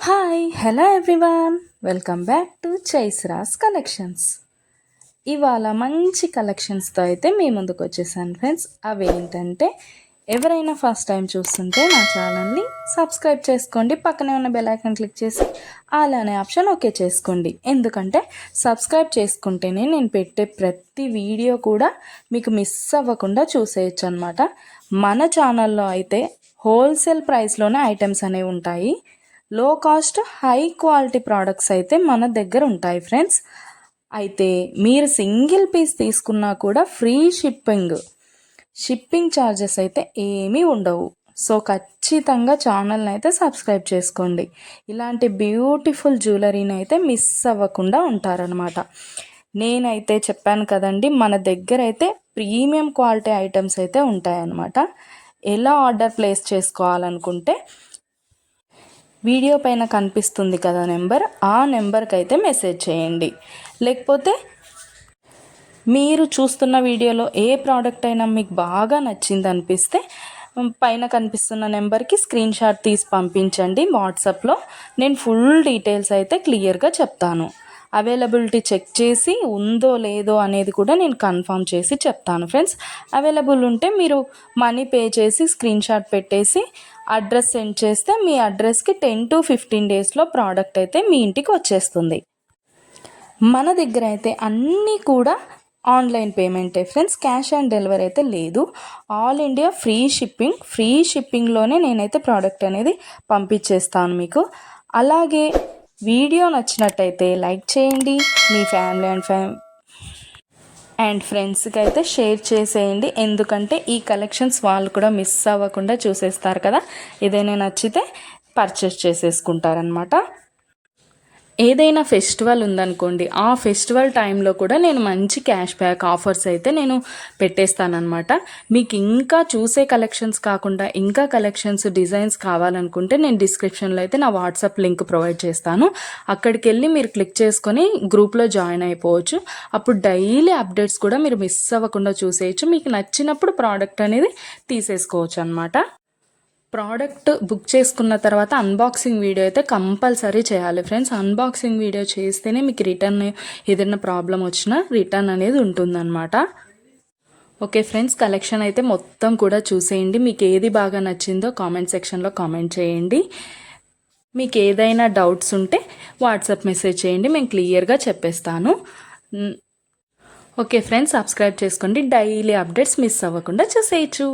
Hi hello everyone, welcome back to Chaisras collections. ఇవాళ మంచి కలెక్షన్స్తో అయితే మీ ముందుకు వచ్చేసాను ఫ్రెండ్స్. అవి ఏంటంటే, ఎవరైనా ఫస్ట్ టైం చూస్తుంటే నా ఛానల్ని సబ్స్క్రైబ్ చేసుకోండి, పక్కనే ఉన్న బెల్ ఐకాన్ క్లిక్ చేసి ఆల్ అనే ఆప్షన్ ఓకే చేసుకోండి. ఎందుకంటే సబ్స్క్రైబ్ చేసుకుంటేనే నేను పెట్టే ప్రతి వీడియో కూడా మీకు మిస్ అవ్వకుండా చూసేయచ్చు అనమాట. మన ఛానల్లో అయితే హోల్సేల్ ప్రైస్లోనే ఐటమ్స్ అనేవి ఉంటాయి. లో కాస్ట్ హై క్వాలిటీ ప్రోడక్ట్స్ అయితే మన దగ్గర ఉంటాయి ఫ్రెండ్స్. అయితే మీరు సింగిల్ పీస్ తీసుకున్నా కూడా ఫ్రీ షిప్పింగ్ ఛార్జెస్ అయితే ఏమీ ఉండవు. సో ఖచ్చితంగా ఛానల్ని అయితే సబ్స్క్రైబ్ చేసుకోండి. ఇలాంటి బ్యూటిఫుల్ జ్యువెలరీని అయితే మిస్ అవ్వకుండా ఉంటారనమాట. నేనైతే చెప్పాను కదండి, మన దగ్గర అయితే ప్రీమియం క్వాలిటీ ఐటమ్స్ అయితే ఉంటాయన్నమాట. ఎలా ఆర్డర్ ప్లేస్ చేసుకోవాలనుకుంటే వీడియో పైన కనిపిస్తుంది కదా నెంబర్, ఆ నెంబర్కి అయితే మెసేజ్ చేయండి. లేకపోతే మీరు చూస్తున్న వీడియోలో ఏ ప్రోడక్ట్ అయినా మీకు బాగా నచ్చింది అనిపిస్తే పైన కనిపిస్తున్న నెంబర్కి స్క్రీన్ షాట్ తీసి పంపించండి వాట్సాప్లో. నేను ఫుల్ డీటెయిల్స్ అయితే క్లియర్గా చెప్తాను. అవైలబిలిటీ చెక్ చేసి ఉందో లేదో అనేది కూడా నేను కన్ఫర్మ్ చేసి చెప్తాను ఫ్రెండ్స్. అవైలబుల్ ఉంటే మీరు మనీ పే చేసి స్క్రీన్ షాట్ పెట్టేసి అడ్రస్ సెండ్ చేస్తే మీ అడ్రస్కి 10 to 15 డేస్లో ప్రోడక్ట్ అయితే మీ ఇంటికి వచ్చేస్తుంది. మన దగ్గర అయితే అన్నీ కూడా ఆన్లైన్ పేమెంటే ఫ్రెండ్స్, క్యాష్ ఆన్ డెలివరీ అయితే లేదు. ఆల్ ఇండియా ఫ్రీ షిప్పింగ్లోనే నేనైతే ప్రోడక్ట్ అనేది పంపించేస్తాను మీకు. అలాగే వీడియో నచ్చినట్టయితే లైక్ చేయండి, మీ ఫ్యామిలీ అండ్ ఫ్రెండ్స్కి అయితే షేర్ చేసేయండి. ఎందుకంటే ఈ కలెక్షన్స్ వాళ్ళు కూడా మిస్ అవ్వకుండా చూసేస్తారు కదా, ఏదైనా నచ్చితే పర్చేస్ చేసేసుకుంటారనమాట. ఏదైనా ఫెస్టివల్ ఉందనుకోండి, ఆ ఫెస్టివల్ టైంలో కూడా నేను మంచి క్యాష్ బ్యాక్ ఆఫర్స్ అయితే నేను పెట్టేస్తానమాట. మీకు ఇంకా చూసే కలెక్షన్స్ కాకుండా ఇంకా కలెక్షన్స్ డిజైన్స్ కావాలనుకుంటే నేను డిస్క్రిప్షన్లో అయితే నా వాట్సాప్ లింక్ ప్రొవైడ్ చేస్తాను. అక్కడికి వెళ్ళి మీరు క్లిక్ చేసుకొని గ్రూప్లో జాయిన్ అయిపోవచ్చు. అప్పుడు డైలీ అప్డేట్స్ కూడా మీరు మిస్ అవ్వకుండా చూసేయచ్చు. మీకు నచ్చినప్పుడు ప్రోడక్ట్ అనేది తీసేసుకోవచ్చు అనమాట. ప్రోడక్ట్ బుక్ చేసుకున్న తర్వాత అన్బాక్సింగ్ వీడియో అయితే కంపల్సరీ చేయాలి ఫ్రెండ్స్. అన్బాక్సింగ్ వీడియో చేస్తేనే మీకు రిటర్న్ ఏదైనా ప్రాబ్లం వచ్చినా రిటర్న్ అనేది ఉంటుందన్నమాట. ఓకే ఫ్రెండ్స్, కలెక్షన్ అయితే మొత్తం కూడా చూసేయండి. మీకు ఏది బాగా నచ్చిందో కామెంట్ సెక్షన్లో కామెంట్ చేయండి. మీకు ఏదైనా డౌట్స్ ఉంటే వాట్సాప్ మెసేజ్ చేయండి, మేము క్లియర్గా చెప్పేస్తాను. ఓకే ఫ్రెండ్స్, సబ్స్క్రైబ్ చేసుకోండి, డైలీ అప్డేట్స్ మిస్ అవ్వకుండా చూసేయచ్చు.